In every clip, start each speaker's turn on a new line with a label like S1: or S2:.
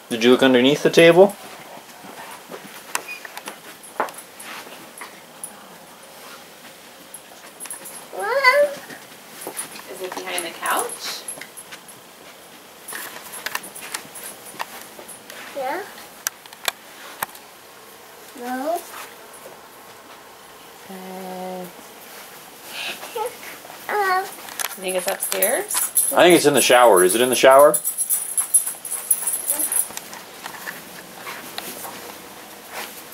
S1: Did you look underneath the table?
S2: Is it behind the couch?
S3: Yeah. No.
S2: I think it's upstairs.
S1: I think it's in the shower. Is it in the shower?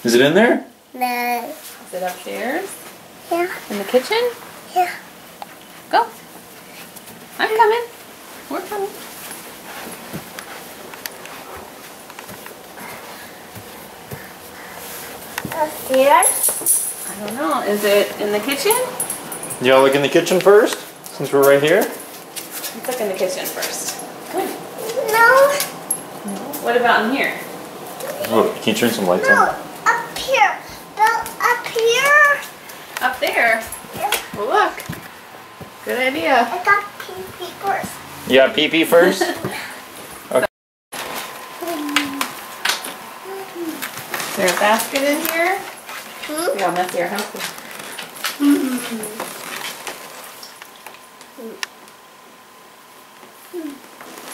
S1: Is it in there?
S3: No.
S2: Is it upstairs?
S3: Yeah.
S2: In the kitchen?
S3: Yeah.
S2: Go. I'm coming. We're coming.
S3: Upstairs?
S2: I don't know. Is it in the kitchen?
S1: You wanna look in the kitchen first, since we're right here?
S2: Let's look in the kitchen first.
S3: No.
S2: What about in here?
S1: Oh, can you turn some lights
S3: No.
S1: on?
S3: Up here. No. Up here.
S2: Up there.
S3: Yeah.
S2: Well, look. Good idea.
S3: I got pee first.
S1: Yeah, pee-pee first?
S2: Is there a basket in here?
S3: Hmm?
S2: Yeah, messy your house is.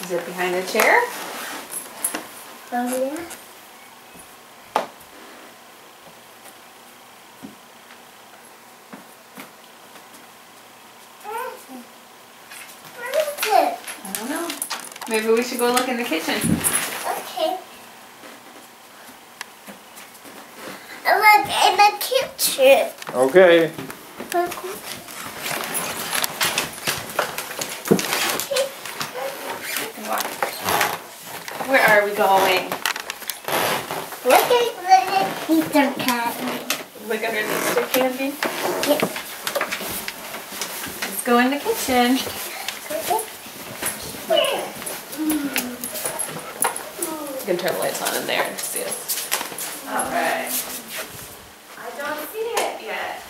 S2: Is it behind the chair?
S3: Oh, yeah. Where is it?
S2: I don't know. Maybe we should go look in the kitchen.
S3: Okay. Look in the kitchen.
S1: Okay.
S2: Where are we going?
S3: Look at the Easter candy.
S2: Look under the Easter candy.
S3: Yeah.
S2: Let's go in the kitchen. You can turn the lights on in there and see us. Alright. I don't see it yet.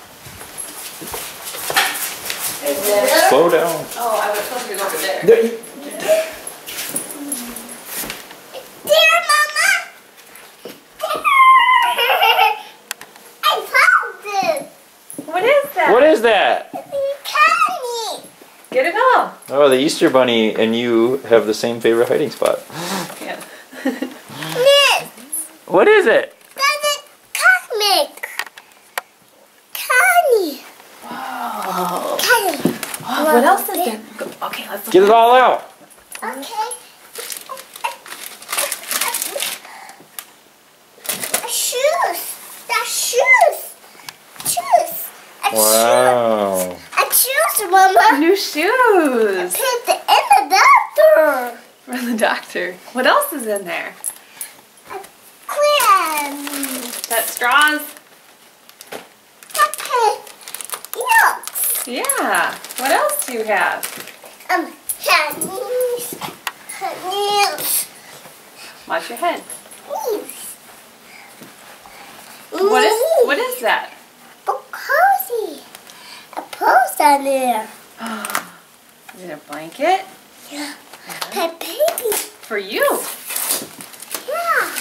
S2: Is it?
S1: Slow down.
S2: Oh, I was supposed to go over there.
S3: Dear Mama! I found this!
S2: What is that?
S1: What is that?
S3: Candy!
S2: Get it all.
S1: Oh, the Easter Bunny and you have the same favorite hiding spot.
S2: Yeah.
S3: This!
S1: What is it?
S3: That's a comic! Candy!
S2: Oh.
S3: Candy!
S2: Oh, what else is there? Okay, let's look.
S1: Get it all out.
S3: Okay. Shoes! That's shoes! Shoes!
S1: Wow.
S3: A shoes, Mama!
S2: New shoes
S3: Put it in the doctor!
S2: from the doctor. What else is in there?
S3: Clean!
S2: That straws?
S3: Okay. Yes.
S2: Yeah. What else do you have?
S3: Honey's. Honey's.
S2: Wash your head.
S3: Honey's.
S2: What is that?
S3: A cozy. A post on there.
S2: Is it a blanket?
S3: Yeah. Pet baby.
S2: For you.
S3: Yeah.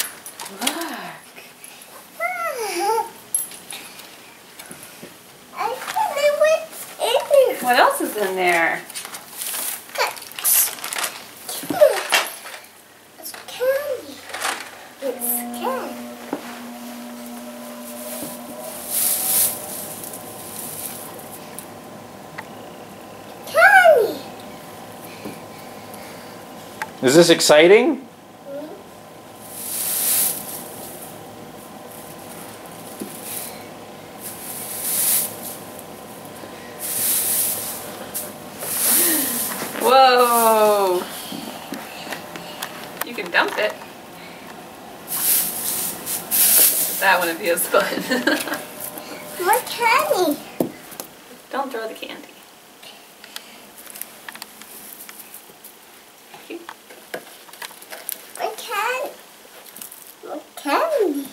S2: Look.
S3: I don't know what's in there.
S2: What else is in there?
S3: It's candy. It's candy. Candy.
S1: Is this exciting?
S2: Whoa. You can dump it. That wouldn't be as fun.
S3: More candy.
S2: Don't throw the candy.
S3: More candy. More candy.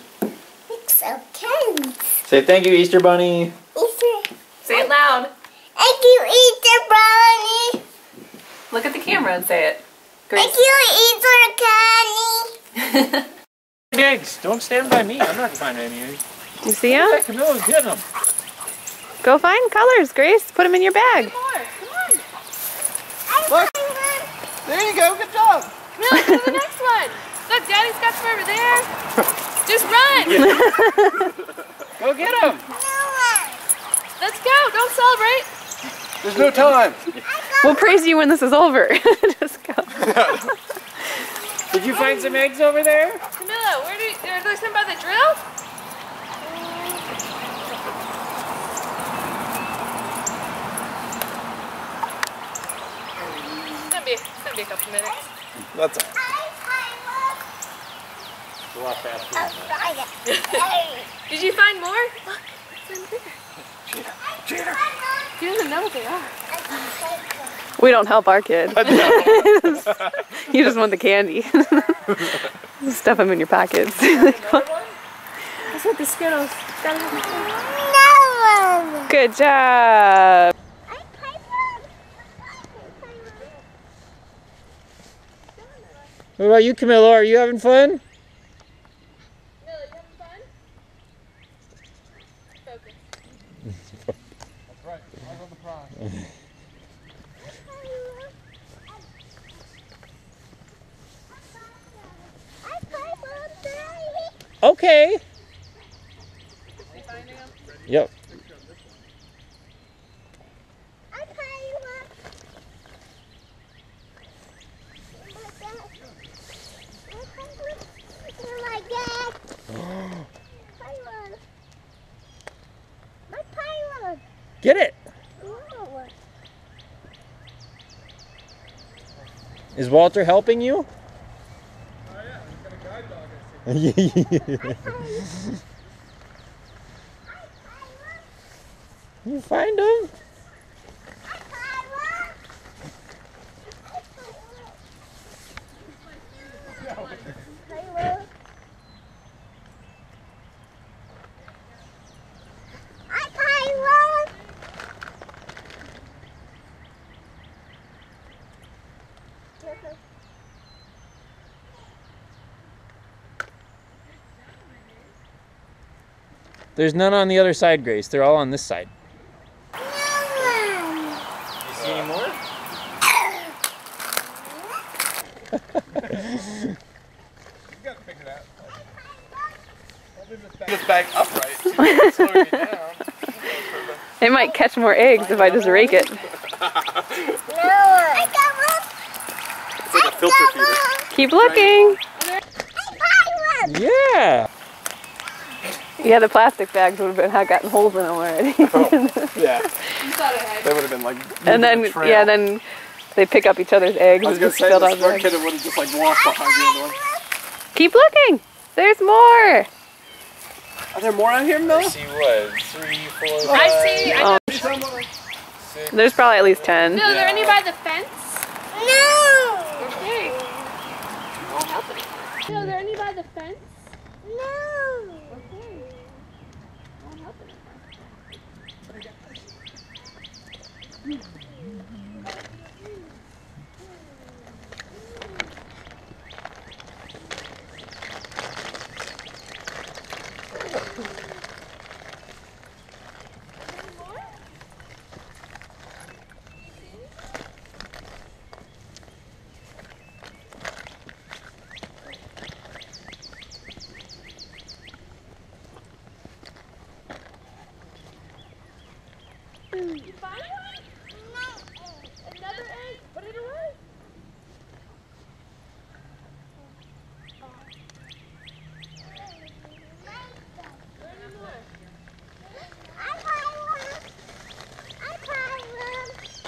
S3: It's so candy. friends.
S1: Say thank you, Easter Bunny.
S3: Easter.
S2: Say it loud.
S3: Thank you, Easter Bunny.
S2: Look at the camera and say it.
S3: Thank
S2: Grace.
S3: you, Easter Candy.
S4: Eggs, don't stand by me. I'm not finding any eggs.
S5: You see them?
S4: Camilla's getting them.
S5: Go find colors, Grace. Put them in your bag.
S2: More. Come on.
S4: Look. There you go. Good job.
S2: Camilla, go to the next one. Look, Daddy's got some over there. Just run.
S4: Go get them.
S2: Let's go. Don't celebrate.
S4: There's no time.
S5: We'll praise you when this is over. Just go.
S4: Did you find some eggs over there?
S2: Camilla, are there some by the drill? It's gonna be a couple minutes.
S4: That's all right. A lot faster.
S2: Did you find more? Look, it's in there.
S4: Cheater.
S2: He doesn't know what they are.
S5: We don't help our kid. You just want the candy. Stuff them in your pockets.
S2: That's what the Skittles.
S3: No.
S5: Good job.
S4: What about you, Camilla? Are you having fun?
S2: Camilla, you having fun? Focus.
S4: That's right. I got the prize. Okay.
S2: You finding them?
S4: Yep. Get it. Is Walter helping you? Oh yeah, he's got a guide dog, I see. You find him? There's none on the other side, Grace. They're all on this side. You see any more? You gotta pick it out. Hold this bag upright. So you slow it down.
S5: It might catch more eggs if I just rake it.
S3: I got one.
S4: It's like a filter feeder.
S5: Keep looking.
S4: Yeah.
S5: Yeah, the plastic bags would have gotten holes in them already.
S4: Yeah.
S2: You thought ahead.
S4: They would have been like.
S5: And then, yeah, then they pick up each other's eggs.
S4: I was gonna
S5: and
S4: say
S5: fill
S4: the
S5: out
S4: smart
S5: bags.
S4: kid would have just like walked behind the other one.
S5: Keep looking. There's more.
S4: Are there more out here, Mel?
S1: See what? 3, 4, 5.
S2: I see. I know.
S5: There's probably at least 10.
S2: Bill, are there any by the fence?
S3: No.
S2: Okay. Won't help it. Bill, are there any by the fence?
S3: No.
S2: Okay. Won't help it. You find one? Another egg? Put it away.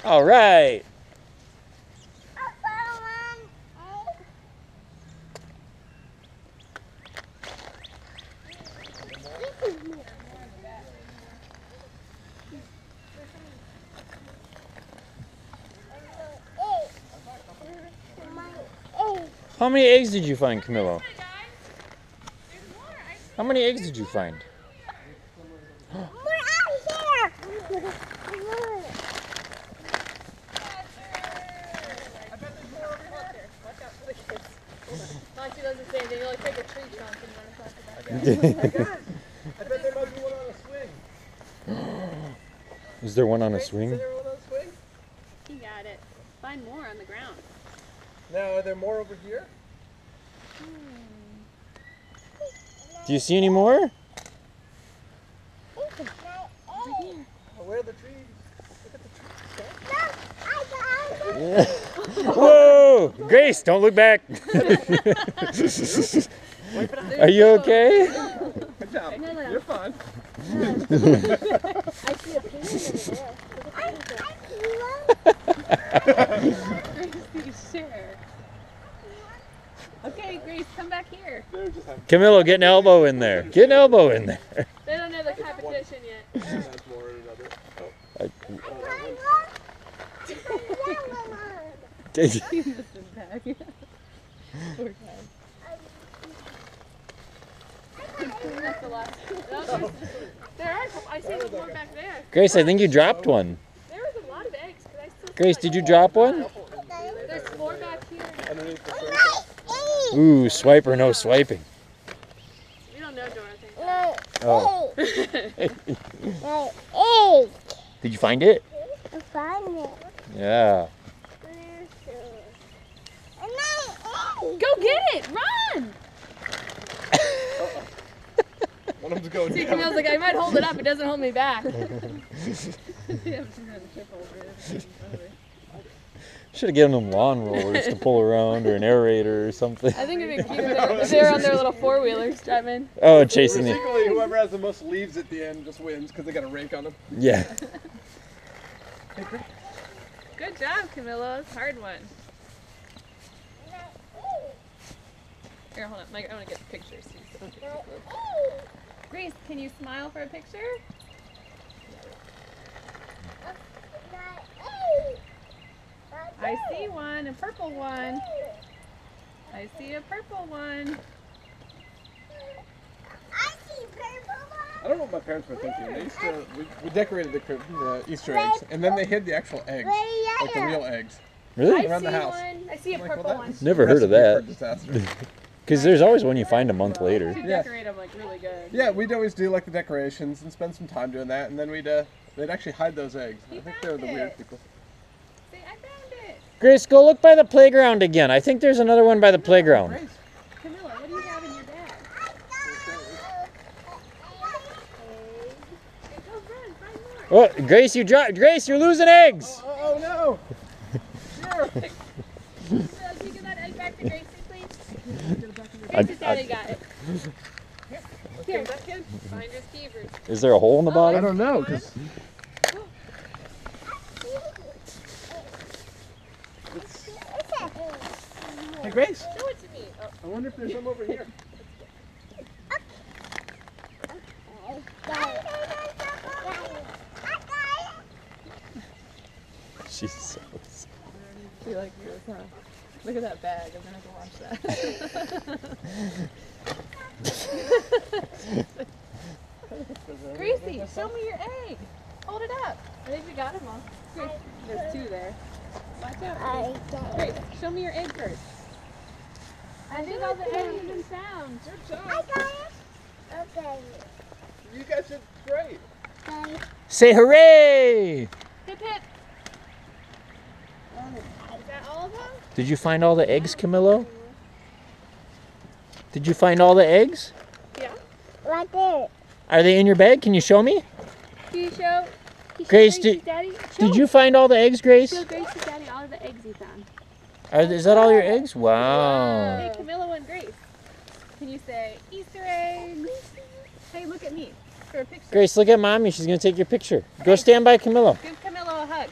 S4: All right. How many eggs did you find, Camilo? How many eggs did you find? I bet there might be one on a swing.
S6: Is there one on a
S4: Grace,
S6: swing?
S4: Is there one on a swing?
S5: You got it. Find more on the ground.
S4: Now, are there more over here?
S6: Do you see any more?
S4: Oh, where are the trees? Look at the trees.
S6: Whoa! Grace, don't look back. Are you okay?
S4: Good job. You're fine.
S3: I see a penguin over there.
S5: Sure. Okay, Grace, come back here.
S6: Camilo, get an elbow in there. Get an elbow in there.
S5: They don't know the competition yet.
S4: That's more than another.
S5: That's the last. There are. I see one more back there.
S6: Grace, I think you dropped one.
S5: There was a lot of eggs. But I still
S6: Grace, did you drop one?
S5: There's more back here.
S4: Underneath the surface.
S6: Ooh, swipe or no swiping.
S5: We don't know, Dorothy.
S6: Oh.
S3: Egg.
S6: Did you find it?
S3: I found it.
S6: Yeah.
S5: Go get it! Run!
S4: One of them's going
S5: See,
S4: down.
S5: Camille's like, I might hold it up. It doesn't hold me back.
S6: Should have given them lawn rollers to pull around or an aerator or something.
S5: I think it'd be cute if they're on their little four-wheelers driving.
S6: Oh, chasing the.
S4: Basically, whoever has the most leaves at the end just wins because they got a rake on them.
S6: Yeah.
S5: Good job, Camilla. It's a hard one. Here, hold on. Mike, I want to get the picture. Grace, can you smile for a picture? I see one, a purple one. I see a purple one.
S4: I don't know what my parents were thinking. They used to, we decorated the Easter eggs, and then they hid the actual eggs, like the real eggs.
S6: Really?
S4: Around the house.
S5: I see a
S4: I'm like, well,
S5: purple
S4: that
S5: one.
S4: is
S6: Never heard of
S4: recipe for
S6: that.
S4: disaster.
S6: Because there's always one you find a month later.
S5: You
S4: Yeah.
S5: decorate them like really good.
S4: Yeah, we'd always do like the decorations and spend some time doing that, and then they'd actually hide those eggs. I think they were the weird people.
S5: See, I found it.
S6: Grace, go look by the playground again. I think there's another one by the playground.
S4: Grace,
S5: Camilla, what do you have in your bag? Go run, find more.
S6: Oh, Grace, you dropped. Grace, you're losing eggs.
S4: oh no! Sure.
S5: Can you give that egg back to Gracie, please? Gracie's daddy got it. Here, find your skeevers.
S6: Is there a hole in the
S4: I
S6: bottom?
S4: don't know, cause hey Grace,
S5: Show it to me. Oh,
S4: I wonder if there's some over here.
S6: She's so.
S5: you like yours, huh? Look at that bag. I'm gonna go watch that. Gracie, show me your egg. Hold it up. I think we got them all. Grace, there's two there. Watch out. Grace, show me your egg first. I think all the eggs have been found.
S4: Good job. You guys did great.
S6: Say hooray!
S5: Hip hip. Is that all of them?
S6: Did you find all the eggs, Camilo? Did you find all the eggs?
S5: Yeah.
S3: Right there.
S6: Are they in your bag? Can you show me?
S5: Can you show
S6: Grace,
S5: Gracie's daddy?
S6: Did you find all the eggs, Grace?
S5: Show Gracie's daddy all of the eggs he found.
S6: Is that all your eggs? Wow.
S5: Hey, Camilla and Grace. Can you say Easter eggs? Hey, look at me for a picture.
S6: Grace, look at mommy. She's gonna take your picture. Go stand by Camilo.
S5: Give Camilla a hug.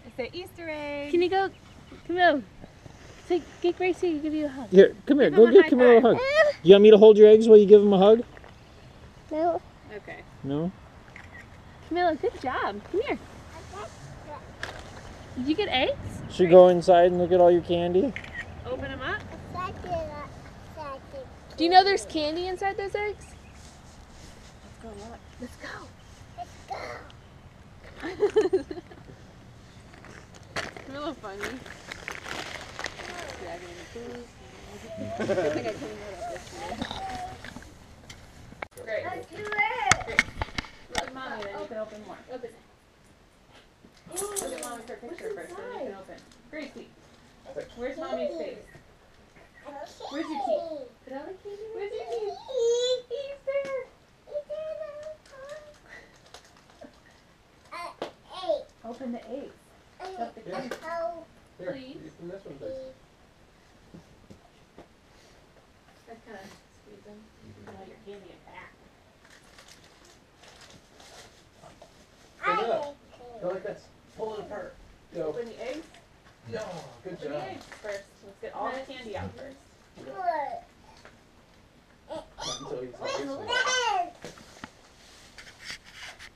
S5: And say Easter eggs.
S7: Can you go, Camille? Say, get Gracie to give you a hug.
S6: Here, come here.
S5: Give
S6: Go
S5: him a
S6: give
S5: high
S6: Camilo a
S5: five.
S6: hug. You want me to hold your eggs while you give him a hug?
S3: No.
S5: Okay.
S6: No.
S7: Camilla, good job. Come here. Did you get eggs?
S6: Should go inside and look at all your candy.
S5: Open them up.
S7: Do you know there's candy inside those eggs?
S5: Let's go. Camilla funny. Dragging the food. I think I cleaned that up yesterday. Great.
S3: Let's do it.
S5: Great. Look at mommy, then you can open more. Open it. Look at mommy for a picture first, then you can open. Gracie, where's mommy's face? Where's your teeth? Where's your teeth? He's there. Open the eggs. Shut the
S4: Yeah.
S5: key.
S4: Here,
S5: Please.
S4: and this one, please.
S5: Just kind of squeeze them. Oh, you're handing it back.
S4: Stand it up. Go like this. Pull it apart. Go.
S5: Open the eggs.
S4: No, good
S5: Open the
S4: job.
S5: eggs first. Let's get all the candy out first.
S4: Not until he's like this.